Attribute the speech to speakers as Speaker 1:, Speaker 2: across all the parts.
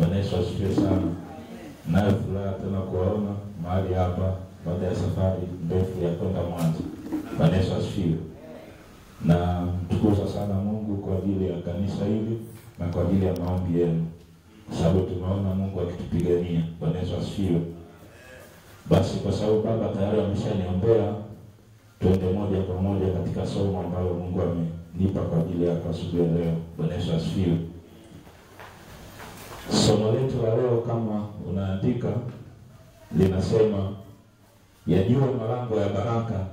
Speaker 1: Bwana Yesu asifiwe sana. Nayo furaha tena kuwaona mahali hapa baada ya safari ndefu ya kwenda Mwanza. Bwana Yesu asifiwe. Na tukuza sana Mungu kwa ajili ya kanisa hili na kwa ajili ya maombi yenu. Sababu tumeona Mungu akitupigania. Bwana Yesu asifiwe. Basi kwa sababu baba tayari ameshaniombea, tuende moja kwa moja katika somo ambalo Mungu amenipa kwa ajili ya asubuhi ya leo. Bwana Yesu asifiwe. Somo letu la leo kama unaandika linasema yajue malango ya baraka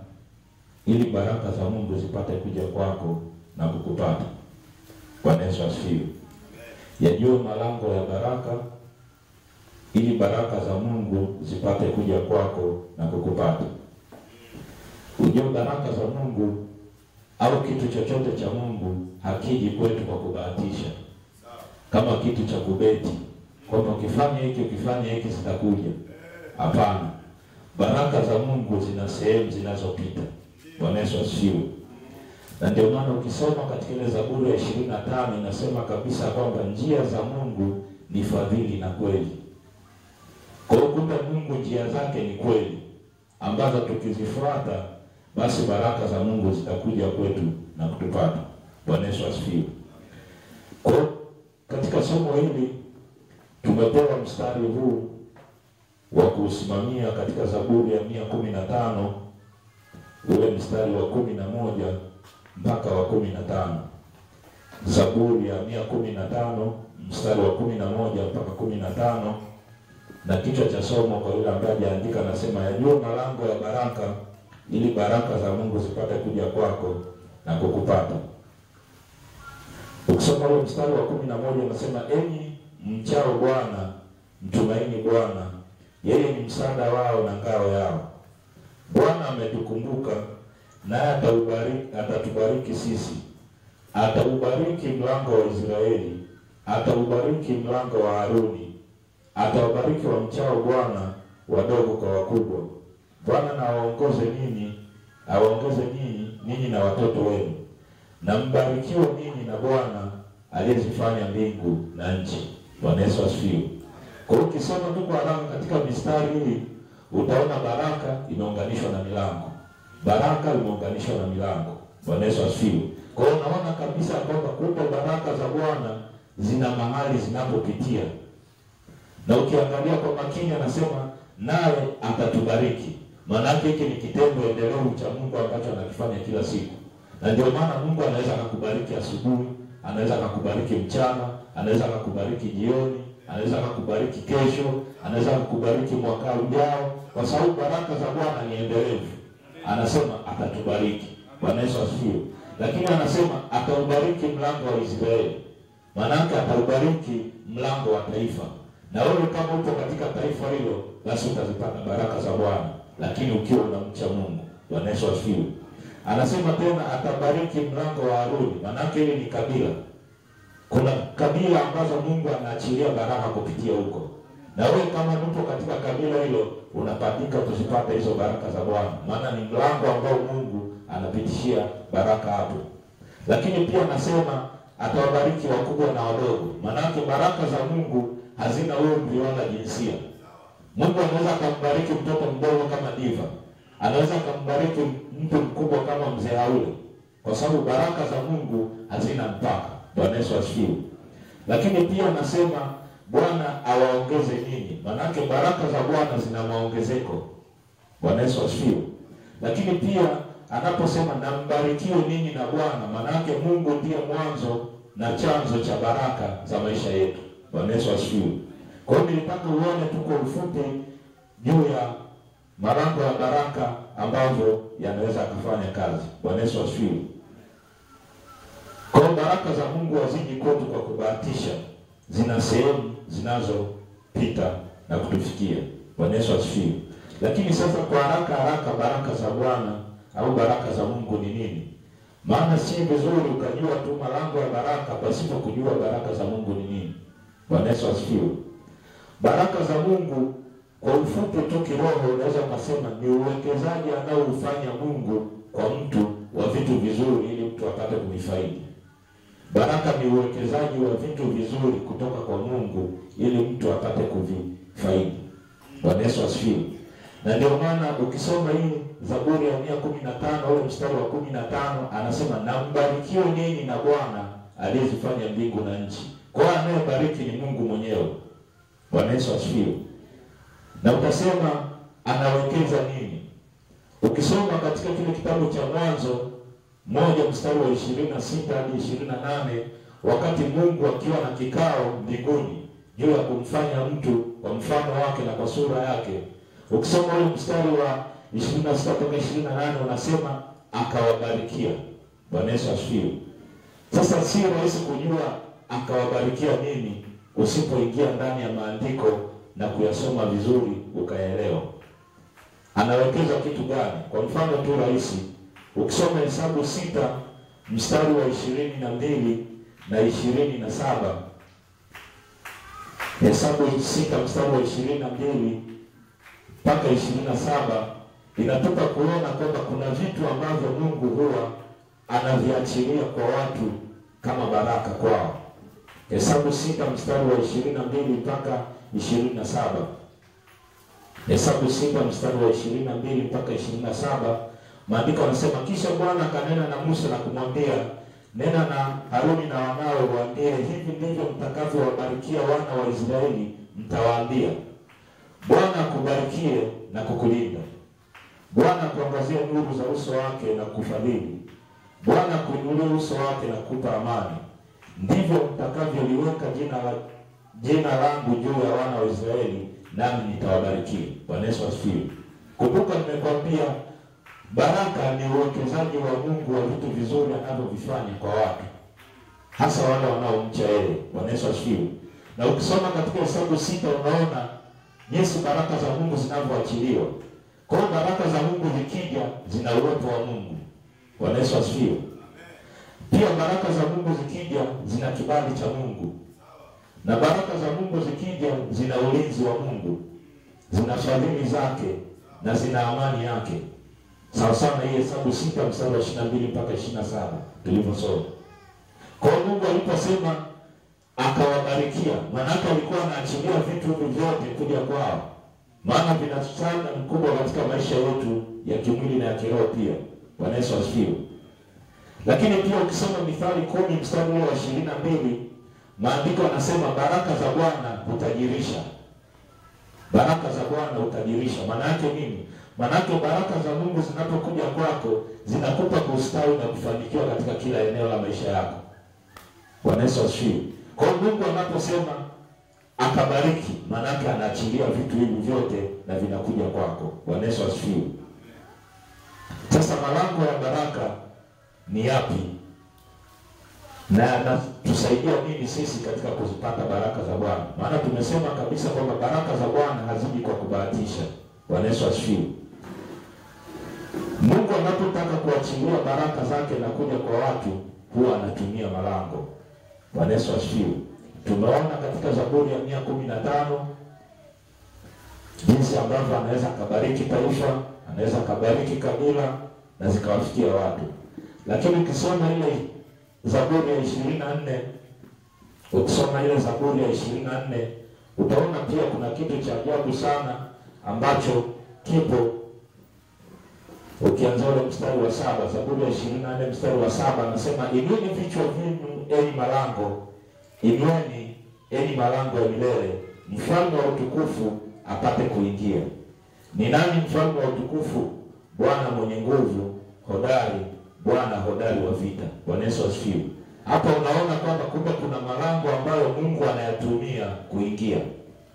Speaker 1: ili baraka za Mungu zipate kuja kwako na kukupata. Bwana Yesu asifiwe. Yajue malango ya baraka ili baraka za Mungu zipate kuja kwako na kukupata. Ujue baraka za Mungu au kitu chochote cha Mungu hakiji kwetu kwa kubahatisha. Kama kitu cha kubeti, kwamba ukifanya hiki zitakuja. Hapana. Baraka za Mungu zina sehemu zinazopita. Bwana Yesu asifiwe. Na ndio maana ukisoma katika ile Zaburi ya 25 inasema kabisa kwamba njia za Mungu ni fadhili na kweli. Kwa hiyo kumbe Mungu njia zake ni kweli, ambazo tukizifuata basi baraka za Mungu zitakuja kwetu na kutupata. Bwana Yesu asifiwe. Kwa katika somo hili tumepewa mstari huu wa kusimamia katika Zaburi ya 115, ule mstari wa 11 mpaka wa 15. Zaburi ya 115 mstari wa 11 mpaka 15, na kichwa cha somo kwa yule ambaye hajaandika nasema yajue malango ya baraka ili baraka za Mungu zipate kuja kwako na kukupata. Ukisoma ule mstari wa 11 unasema enyi mchao Bwana, mtumaini Bwana, yeye ni msaada wao na ngao yao. Bwana ametukumbuka naye atatubariki sisi. Ataubariki mlango wa Israeli, ataubariki mlango wa Haruni, atawabariki wa mchao Bwana, wadogo kwa wakubwa. Bwana na awaongoze ninyi na watoto wenu. Na mbarikiwe ninyi na Bwana aliyezifanya mbingu na nchi. Bwana Yesu asifiwe. Kwa hiyo ukisoma tu kwa haraka katika mistari hii utaona baraka imeunganishwa na milango. Baraka imeunganishwa na milango. Bwana Yesu asifiwe. Kwa hiyo unaona kabisa kwamba kumbe baraka za Bwana zina mahali zinapopitia. Na ukiangalia kwa makini anasema naye atatubariki. Maana hiki ni kitendo endelevu cha Mungu ambacho anakifanya kila siku. Na ndio maana Mungu anaweza kukubariki asubuhi, anaweza kukubariki mchana, anaweza kukubariki jioni, anaweza kukubariki kesho, anaweza kukubariki mwaka ujao, kwa sababu baraka za Bwana ni endelevu. Anasema atatubariki. Bwana Yesu asifiwe. Lakini anasema ataubariki mlango wa Israeli. Maana yake ataubariki mlango wa taifa. Na wewe kama upo katika taifa hilo, basi utazipata baraka za Bwana, lakini ukiwa unamcha Mungu. Bwana Yesu asifiwe. Anasema tena atabariki mlango wa Haruni. Maana yake ni kabila. Kuna kabila ambazo Mungu anaachilia baraka kupitia huko. Na wewe kama upo katika kabila hilo, unapatika kuzipata hizo baraka za Bwana. Maana ni mlango ambao Mungu anapitishia baraka hapo. Lakini pia anasema atawabariki wakubwa na wadogo. Maana yake baraka za Mungu hazina umri wala jinsia. Mungu anaweza kumbariki mtoto mdogo kama Diva. Anaweza kumbariki mtu mkubwa kama mzee Haule. Kwa sababu baraka za Mungu hazina mpaka. Bwana Yesu asifiwe. Lakini pia anasema Bwana awaongeze ninyi. Maana yake baraka za Bwana zina maongezeko. Bwana Yesu asifiwe. Lakini pia anaposema na mbarikiwe ninyi na Bwana, maana yake Mungu ndiye mwanzo na chanzo cha baraka za maisha yetu. Bwana Yesu asifiwe. Kwa hiyo nilipaka uone tuko ufupi juu ya malango ya baraka ambavyo yanaweza kufanya kazi. Bwana Yesu asifiwe. Kwa baraka za Mungu haziji kwetu kwa kubahatisha. Zina sehemu zinazopita na kutufikia. Bwana Yesu asifiwe. Lakini sasa kwa haraka baraka za Bwana au baraka za Mungu ni nini? Maana si vizuri ukajua tu malango ya baraka pasipo kujua baraka za Mungu ni nini. Bwana Yesu asifiwe. Baraka za Mungu kwa ufupi tu kiroho unaweza kusema ni uwekezaji anaoufanya Mungu kwa mtu wa vitu vizuri ili mtu apate kuifaidi. Baraka ni uwekezaji wa vitu vizuri kutoka kwa Mungu ili mtu apate kuvifaidi. Bwana Yesu asifiwe. Na ndio maana ukisoma hii Zaburi ya 115 ule mstari wa 15 anasema, na mbarikiwe ninyi na Bwana aliyezifanya mbingu na nchi. Kwa hiyo anayebariki ni Mungu mwenyewe. Bwana Yesu asifiwe. Na utasema anawekeza nini? Ukisoma katika kile kitabu cha Mwanzo 1 mstari wa 26 hadi 28, wakati Mungu akiwa na kikao mbinguni juu ya kumfanya mtu kwa mfano wake na kwa sura yake, ukisoma ule mstari wa 26 mpaka 28 unasema akawabarikia. Bwana Yesu asifiwe. Sasa si rahisi kujua akawabarikia nini usipoingia ndani ya maandiko na kuyasoma vizuri ukaelewa. Anawekeza kitu gani? Kwa mfano tu rahisi, ukisoma Hesabu 6 mstari wa 22 na 27, Hesabu 6 mstari wa 22 mpaka 27 inatupa kuona kwamba kuna vitu ambavyo Mungu huwa anaviachilia kwa watu kama baraka kwao. Hesabu 6 mstari wa 22 mpaka 27. Hesabu 6 mstari wa 22 mpaka 27, maandiko yanasema, kisha Bwana akanena na Musa na kumwambia, nena na Haruni na wanawe waambie, hivi ndivyo mtakavyowabarikia wana wa Israeli, mtawaambia, Bwana akubarikie na kukulinda. Bwana akuangazie nuru za uso wake na kukufadhili. Bwana akuinulie uso wake na kukupa amani. Ndivyo mtakavyoliweka jina langu juu ya wana wa Israeli, nami nitawabarikia. Bwana Yesu asifiwe. Kumbuka nimekwambia baraka ni uwekezaji wa Mungu wa vitu vizuri anavyovifanya kwa watu, hasa wale wanaomcha yeye. Bwana Yesu asifiwe. Na ukisoma katika Hesabu 6 unaona jinsi baraka za Mungu zinavyoachiliwa. Kwa hiyo baraka za Mungu zikija zina uwepo wa Mungu. Bwana Yesu asifiwe. Pia baraka za Mungu zikija zina kibali cha Mungu. Na baraka za Mungu zikija zina ulinzi wa Mungu, zina fadhili zake na zina amani yake. Sawa sana hii Hesabu 6 mstari wa 22 mpaka 27 tulivyosoma. Kwa Mungu aliposema akawabarikia, maana alikuwa anaachilia vitu vyote kuja kwao. Maana vina msaada mkubwa katika maisha yetu ya kimwili na ya kiroho pia. Bwana Yesu asifiwe. Lakini pia ukisoma Mithali 10 mstari wa 22, maandiko yanasema baraka za Bwana hutajirisha. Baraka za Bwana hutajirisha. Maana yake nini? Maana yake baraka za Mungu zinapokuja kwako zinakupa kustawi na kufanikiwa katika kila eneo la maisha yako. Bwana Yesu asifiwe. Kwa Mungu anaposema akabariki, maana yake anaachilia vitu hivi vyote na vinakuja kwako. Bwana Yesu asifiwe. Sasa malango ya baraka ni yapi? Na tusaidia nini sisi katika kuzipata baraka za Bwana? Maana tumesema kabisa kwamba baraka za Bwana haziji kwa kubahatisha. Bwana Yesu asifiwe. Mungu anapotaka kuachilia baraka zake na kuja kwa watu huwa anatumia malango. Bwana Yesu asifiwe. Tumeona katika Zaburi ya 115 jinsi ambavyo anaweza kubariki taifa, anaweza kubariki kabila na zikawafikia watu. Lakini ukisoma ile Zaburi ya 24, ukisoma ile Zaburi ya 24 utaona pia kuna kitu cha ajabu sana ambacho kipo. Ukianza ule mstari wa 7, Zaburi ya 24 mstari wa 7 anasema, inueni vichwa vyenu enyi malango, inueni enyi malango ya milele, mfalme wa utukufu apate kuingia. Ni nani mfalme wa utukufu? Bwana mwenye nguvu, hodari, Bwana hodari wa vita. Bwana Yesu asifiwe. Hapa unaona kwamba kumbe kuna malango ambayo Mungu anayatumia kuingia.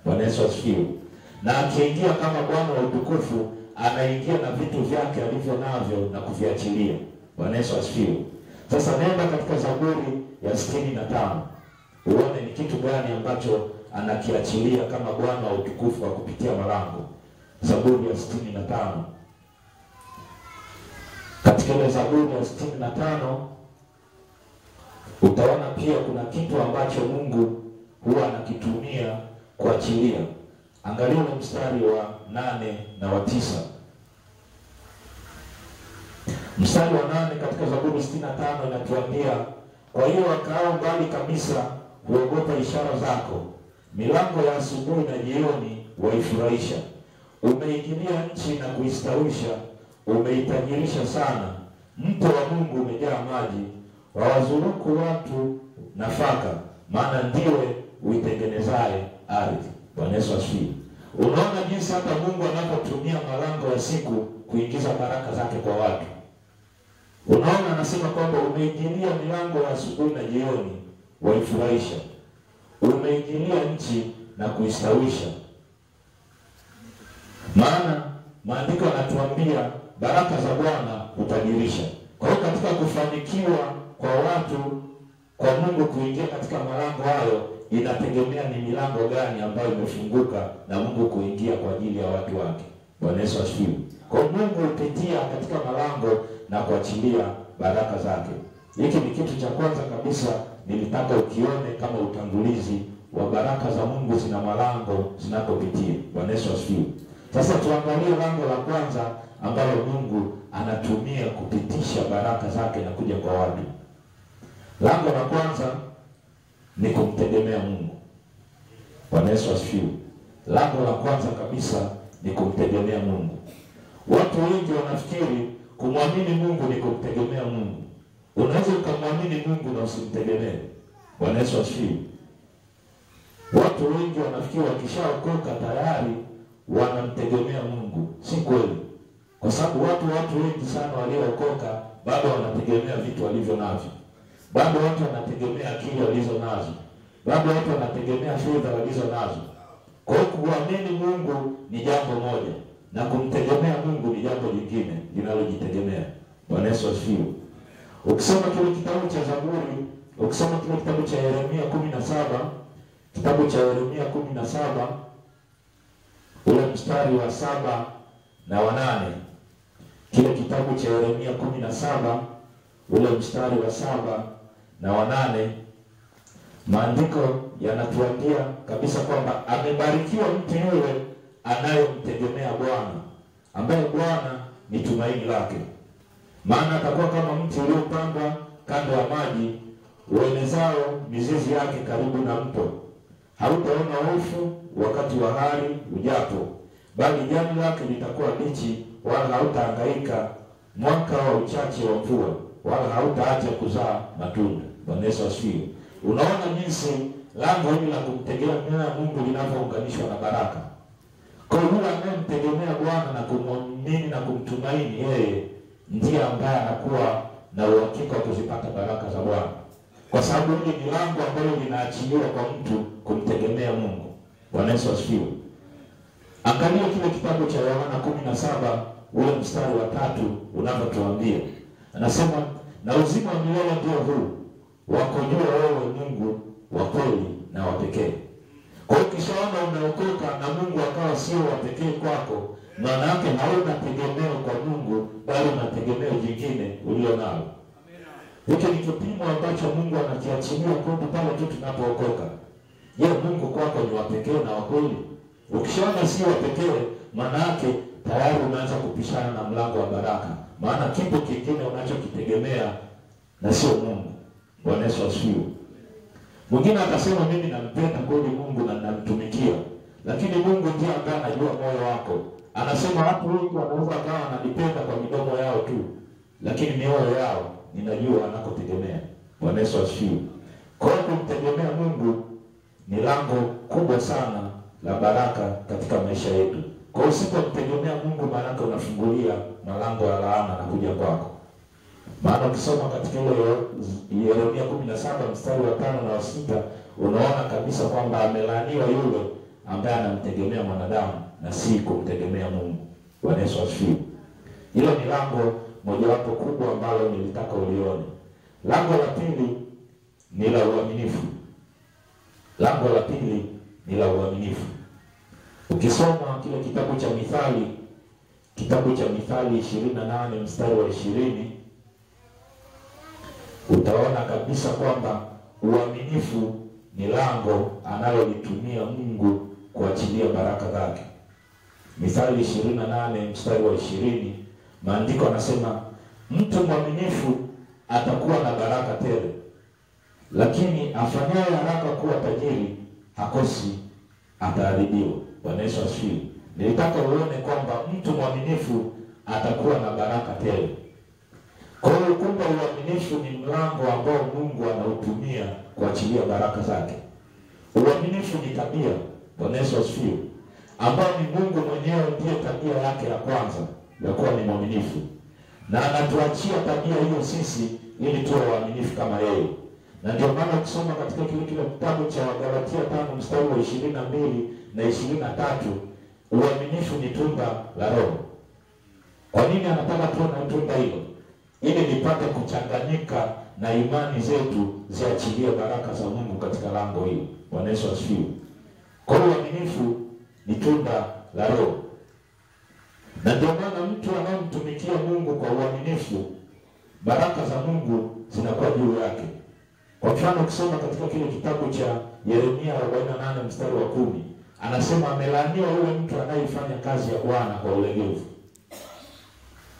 Speaker 1: Bwana Yesu asifiwe. Na akiingia kama Bwana wa utukufu, anaingia na vitu vyake alivyo navyo na kuviachilia. Bwana Yesu asifiwe. Sasa nenda katika Zaburi ya 65. Uone ni kitu gani ambacho anakiachilia kama Bwana wa utukufu kwa kupitia malango. Zaburi ya 65. Katika ile Zaburi ya 65 utaona pia kuna kitu ambacho Mungu huwa anakitumia kuachilia. Angalia mstari wa 8 na wa 9. Mstari wa 8 katika Zaburi 65 inatuambia, Kwa hiyo wakaao mbali kabisa huogopa ishara zako. Milango ya asubuhi na jioni waifurahisha. Umeingilia nchi na kuistawisha, umeitajirisha sana. Mto wa Mungu umejaa maji, wawazunguku watu nafaka, maana ndiwe uitengenezaye ardhi. Bwana Yesu asifiwe. Unaona jinsi hata Mungu anapotumia malango ya siku kuingiza baraka zake kwa watu. Unaona anasema kwamba umeingilia milango ya asubuhi na jioni waifurahisha. Umeingilia nchi na kuistawisha. Maana maandiko yanatuambia baraka za Bwana hutajirisha. Kwa hiyo katika kufanikiwa kwa watu, kwa Mungu kuingia katika malango hayo, inategemea ni milango gani ambayo imefunguka na Mungu kuingia kwa ajili ya watu wake. Bwana Yesu asifiwe. Kwa Mungu hupitia katika malango na kuachilia baraka zake. Hiki ni kitu cha kwanza kabisa nilitaka ukione kama utangulizi wa baraka za Mungu zina malango zinapopitia. Bwana Yesu asifiwe. Sasa tuangalie lango la kwanza ambalo Mungu anatumia kupitisha baraka zake na kuja kwa watu. Lango la kwanza ni kumtegemea Mungu. Bwana Yesu asifiwe. Lango la kwanza kabisa ni kumtegemea Mungu. Watu wengi wanafikiri kumwamini Mungu ni kumtegemea Mungu. Unaweza ukamwamini Mungu na usimtegemee. Bwana Yesu asifiwe. Watu wengi wanafikiri wakishaokoka tayari wanamtegemea Mungu. Si kweli. Kwa sababu watu wengi sana waliookoka bado wanategemea vitu walivyo navyo. Bado watu wanategemea akili walizo nazo. Bado watu wanategemea fedha walizo nazo. Kwa hiyo kuamini Mungu ni jambo moja na kumtegemea Mungu ni jambo lingine linalojitegemea. Bwana Yesu asifiwe. Ukisoma kile kitabu cha Zaburi, ukisoma kile kitabu cha Yeremia 17, kitabu cha Yeremia 17 ule mstari wa 7 na wa 8. Kile kitabu cha Yeremia 17 ule mstari wa 7 na wa 8, maandiko yanatuambia kabisa kwamba amebarikiwa mtu yule anayemtegemea Bwana, ambaye Bwana ni tumaini lake. Maana atakuwa kama mti uliopandwa kando ya maji, uenezao mizizi yake karibu na mto. Hautaona hofu wakati wa hali ujapo, bali jani lake litakuwa bichi, wala hautahangaika mwaka wa uchache wa mvua, wala hautaacha kuzaa matunda. Bwana Yesu asifiwe. Unaona jinsi lango hili la kumtegemea Mungu linavyounganishwa na baraka. Kwa hiyo yule anayemtegemea Bwana na kumwamini na kumtumaini yeye ndiye ambaye anakuwa na uhakika wa kuzipata baraka za Bwana. Kwa sababu hili ni lango ambalo linaachiliwa kwa mtu kumtegemea Mungu. Bwana Yesu asifiwe. Angalia kile kitabu cha Yohana 17 ule mstari wa 3 unavyotuambia. Anasema na uzima wa milele ndio huu, wakujua wewe Mungu wa kweli na wa pekee. Kwa hiyo kishaona umeokoka na Mungu akawa sio wa pekee kwako, maana yake hauna tegemeo kwa Mungu bali una tegemeo jingine ulio nalo. Hiki ni kipimo ambacho Mungu anakiachilia kwetu pale tu tunapookoka. Je, Mungu kwako ni wa pekee na wa kweli? Ukishaona sio wa pekee, maana yake tayari unaanza kupishana na mlango wa baraka. Maana kitu kingine unachokitegemea na sio Mungu. Bwana Yesu asifiwe. Mwingine akasema mimi nampenda kweli Mungu na namtumikia, lakini Mungu ndiye ambaye anajua moyo wako. Anasema watu wengi wanaweza kama wananipenda kwa midomo yao tu, lakini mioyo yao ninajua wanakotegemea. Bwana Yesu asifiwe. Kwa hiyo kumtegemea Mungu ni lango kubwa sana la baraka katika maisha yetu. Kwa hiyo usipomtegemea Mungu, maana unafungulia malango ya laana na kuja kwako. Maana ukisoma katika ile Yeremia 17 mstari wa 5 na wa 6, unaona kabisa kwamba amelaaniwa yule ambaye anamtegemea mwanadamu na si kumtegemea Mungu. Bwana Yesu asifiwe. Hilo ni lango mojawapo kubwa ambalo nilitaka ulione. Lango la pili ni la uaminifu. Lango la pili ni la uaminifu. Ukisoma kile kitabu cha Mithali, kitabu cha Mithali 28 mstari wa 20, utaona kabisa kwamba uaminifu ni lango analolitumia Mungu kuachilia baraka zake. Mithali 28 mstari wa 20, maandiko yanasema mtu mwaminifu atakuwa na baraka tele, lakini afanyaye haraka kuwa tajiri hakosi ataadhibiwa. Bwana Yesu asifiwe. Nilitaka uone kwamba mtu mwaminifu atakuwa na baraka tele. Kwa hiyo kumbe uaminifu ni mlango ambao Mungu anautumia kuachilia baraka zake. Uaminifu ni tabia, Bwana Yesu asifiwe, ambao ni Mungu mwenyewe ndiye tabia yake ya kwanza ya kuwa ni mwaminifu. Na anatuachia tabia hiyo sisi ili tuwe waaminifu kama yeye. Na ndio maana kusoma katika kile kitabu cha Wagalatia 5 mstari wa 22 na 23, uaminifu ni tunda la Roho. Kwa nini anataka tuwe na tunda hilo? Ili lipate kuchanganyika na imani zetu ziachilie baraka za Mungu katika lango hilo. Bwana Yesu asifiwe. Kwa hiyo uaminifu ni tunda la Roho. Na ndio maana mtu anayemtumikia Mungu kwa uaminifu, baraka za Mungu zinakuwa juu yake. Kwa mfano ukisoma katika kile kitabu cha Yeremia 48 mstari wa 10, anasema amelaaniwa yule mtu anayefanya kazi ya Bwana kwa ulegevu.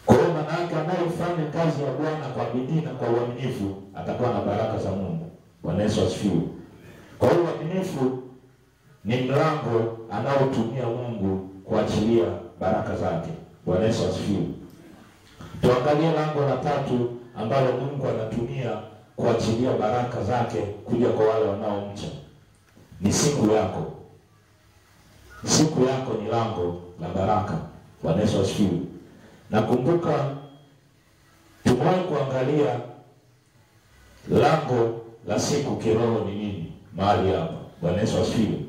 Speaker 1: Kwa hiyo maana yake anayefanya kazi ya Bwana kwa bidii na kwa uaminifu atakuwa na baraka za Mungu. Bwana Yesu asifiwe. Kwa hiyo uaminifu ni mlango anaotumia Mungu kuachilia baraka zake. Bwana Yesu asifiwe. Tuangalie lango la tatu ambalo Mungu anatumia kuachilia baraka zake kuja kwa wale wanaomcha. Ni siku yako. Siku yako ni lango la baraka. Bwana Yesu asifiwe. Nakumbuka tumewahi kuangalia lango la siku kiroho ni nini mahali hapa. Bwana Yesu asifiwe.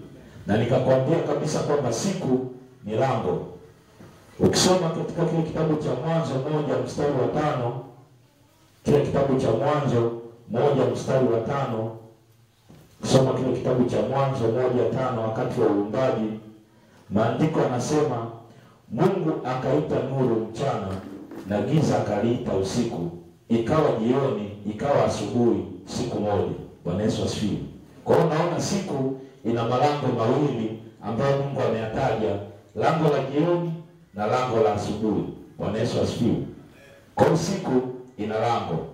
Speaker 1: Na nikakwambia kabisa kwamba siku ni lango. Ukisoma katika kile kitabu cha Mwanzo 1 mstari wa 5, kile kitabu cha Mwanzo 1 mstari wa 5, kusoma kile kitabu cha Mwanzo 1:5, wakati wa uumbaji, maandiko yanasema Mungu akaita nuru mchana na giza akaliita usiku, ikawa jioni, ikawa asubuhi, siku moja. Bwana Yesu asifiwe. Kwa hiyo naona siku ina malango mawili ambayo Mungu ameyataja, lango la jioni na lango la asubuhi. Bwana Yesu asifiwe. Kwa hiyo siku ina lango.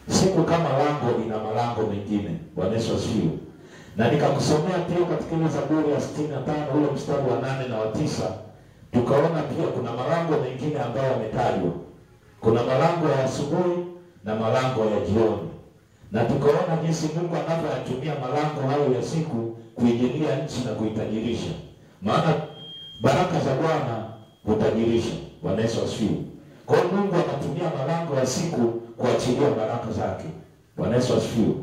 Speaker 1: Siku kama lango ina malango mengine. Bwana Yesu asifiwe. Na nikakusomea pia katika ile Zaburi ya 65 ule mstari wa 8 na wa 9, tukaona pia kuna malango mengine ambayo yametajwa. Kuna malango ya asubuhi na malango ya jioni. Na tukaona jinsi Mungu anavyoyatumia malango hayo ya siku kuijilia nchi na kuitajirisha. Maana baraka za Bwana hutajirisha. Bwana Yesu asifiwe. Kwa hiyo Mungu anatumia malango ya siku kuachilia baraka zake. Bwana Yesu asifiwe.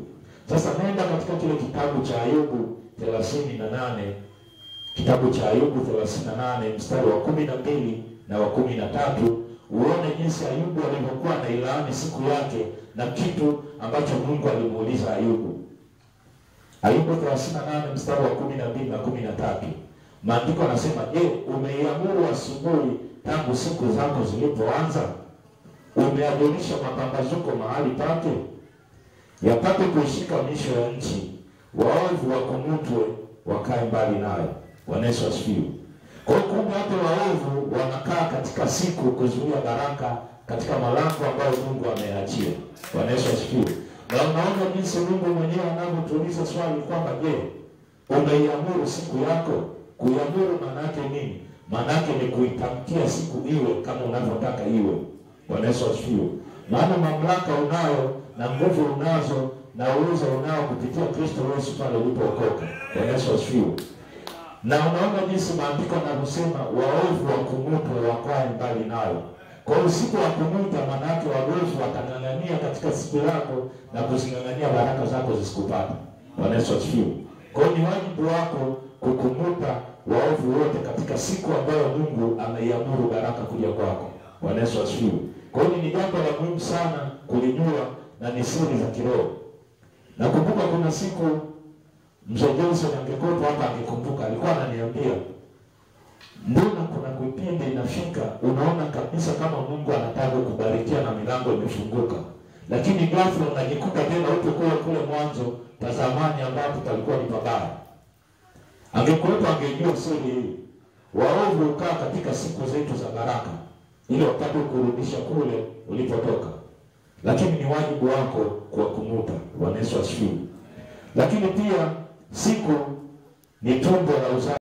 Speaker 1: Sasa nenda katika kile kitabu cha Ayubu 38, kitabu cha Ayubu 38 mstari wa 12 na wa 13, uone jinsi Ayubu alivyokuwa anailaani siku yake na kitu ambacho Mungu alimuuliza Ayubu. Ayubu 38 mstari wa 12 na 13. Maandiko yanasema, "Je, umeiamuru asubuhi tangu siku zako zilipoanza? Umeajulisha mapambazuko mahali pake? Yapate kuishika misho ya nchi, waovu wakumutwe wakae mbali nayo." Bwana Yesu asifiwe. Kwa hiyo kumbe hata waovu wanakaa katika siku kuzuia baraka katika malango ambayo Mungu ameachia. Bwana Yesu asifiwe. Na unaona jinsi Mungu mwenyewe anavyotuuliza swali kwamba, "Je, umeiamuru siku yako?" Kuiamuru maana yake nini? Maana yake ni kuitamkia siku iwe kama unavyotaka iwe. Bwana Yesu asifiwe. Maana mamlaka unayo na nguvu unazo na uwezo unao kupitia Kristo Yesu pale ulipookoka. Bwana Yesu asifiwe. Na unaona jinsi maandiko yanasema waovu wakumutwe wakae mbali nayo. Kwa hiyo siku ya kumuta maana yake waovu watang'ang'ania katika siku yako na kuzing'ang'ania baraka zako zisikupate. Bwana Yesu asifiwe. Kwa hiyo ni wajibu wako kukumuta waovu wote katika siku ambayo Mungu ameiamuru baraka kuja kwako. Bwana Yesu asifiwe. Kwa hiyo ni jambo la muhimu sana kulijua na ni siri za kiroho. Nakumbuka kuna siku Mzee Johnson angekuwa hapa angekumbuka, alikuwa ananiambia, "Mbona kuna kipindi inafika unaona kabisa kama Mungu anataka kubarikia na milango imefunguka, lakini ghafla unajikuta tena uko kule mwanzo tazamani ambapo palikuwa ni pabaya." Angekuwa angejua siri hii. Waovu ukaa katika siku zetu za baraka ili wapate kurudisha kule ulipotoka. lakini ni wajibu wako kuwakumuta. Bwana Yesu asifiwe. Lakini pia siku ni tumbo la uzazi.